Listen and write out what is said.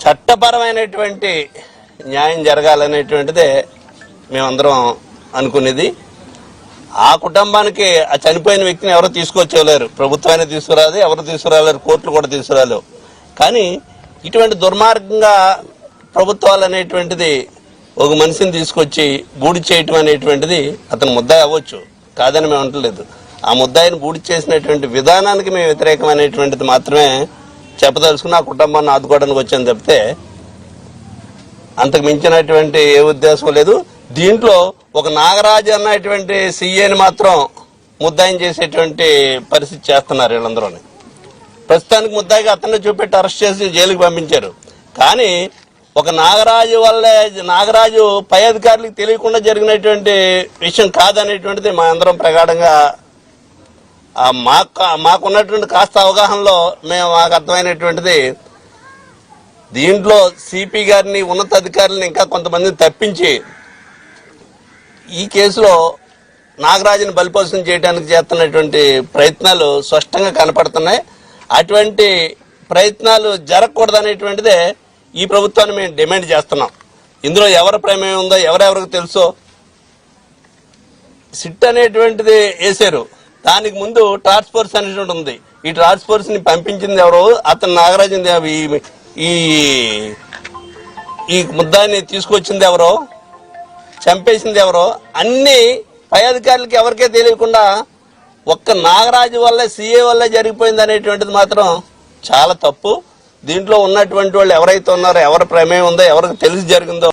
చట్టపరమైనటువంటి న్యాయం జరగాలనేటువంటిదే మేమందరం అనుకునేది. ఆ కుటుంబానికి ఆ చనిపోయిన వ్యక్తిని ఎవరు తీసుకొచ్చేయలేరు, ప్రభుత్వాన్ని తీసుకురాదు, ఎవరు తీసుకురాలేరు, కోర్టులు కూడా తీసుకురాలేవు. కానీ ఇటువంటి దుర్మార్గంగా ప్రభుత్వాలు అనేటువంటిది ఒక మనిషిని తీసుకొచ్చి బూడి చేయటం అనేటువంటిది అతను ముద్దాయి అవ్వచ్చు, కాదని మేము అంటలేదు. ఆ ముద్దాయిని బూడి చేసినటువంటి విధానానికి మేము వ్యతిరేకమైనటువంటిది మాత్రమే చెప్పదలుచుకుని ఆ కుటుంబాన్ని ఆదుకోవడానికి వచ్చాను తప్పితే అంతకు మించినటువంటి ఏ ఉద్దేశం లేదు. దీంట్లో ఒక నాగరాజు అన్నటువంటి సీఏని మాత్రం ముద్దాయిని చేసేటువంటి పరిస్థితి చేస్తున్నారు వీళ్ళందరూని. ప్రస్తుతానికి ముద్దాయిగా అతన్ని చూపెట్టి అరెస్ట్ చేసి జైలుకి పంపించారు. కానీ ఒక నాగరాజు పై అధికారులకు తెలియకుండా జరిగినటువంటి విషయం కాదనేటువంటిది మా అందరం ప్రగాఢంగా మాకున్నటువంటి కాస్త అవగాహనలో మాకు అర్థమైనటువంటిది. దీంట్లో సిపి గారిని, ఉన్నతాధికారులను ఇంకా కొంతమందిని తప్పించి ఈ కేసులో నాగరాజుని బలిపశం చేయడానికి చేస్తున్నటువంటి ప్రయత్నాలు స్పష్టంగా కనపడుతున్నాయి. అటువంటి ప్రయత్నాలు జరగకూడదనేటువంటిదే ఈ ప్రభుత్వాన్ని మేము డిమాండ్ చేస్తున్నాం. ఇందులో ఎవరి ప్రమేయం ఉందో ఎవరెవరికి తెలుసో సిట్ అనేటువంటిది వేశారు. దానికి ముందు టాస్క్ ఫోర్స్ అనేటువంటి ఉంది. ఈ టాస్క్ ఫోర్స్ ని పంపించింది ఎవరో, అతను నాగరాజుని ఈ ముద్దాన్ని తీసుకొచ్చింది ఎవరో, చంపేసింది ఎవరో అన్ని పై అధికారులకి ఎవరికే తెలియకుండా ఒక్క నాగరాజు వల్ల, సీఏ వల్ల జరిగిపోయింది అనేటువంటిది మాత్రం చాలా తప్పు. దీంట్లో ఉన్నటువంటి వాళ్ళు ఎవరైతే ఉన్నారో, ఎవరి ప్రమేయం ఉందో, ఎవరికి తెలిసి జరిగిందో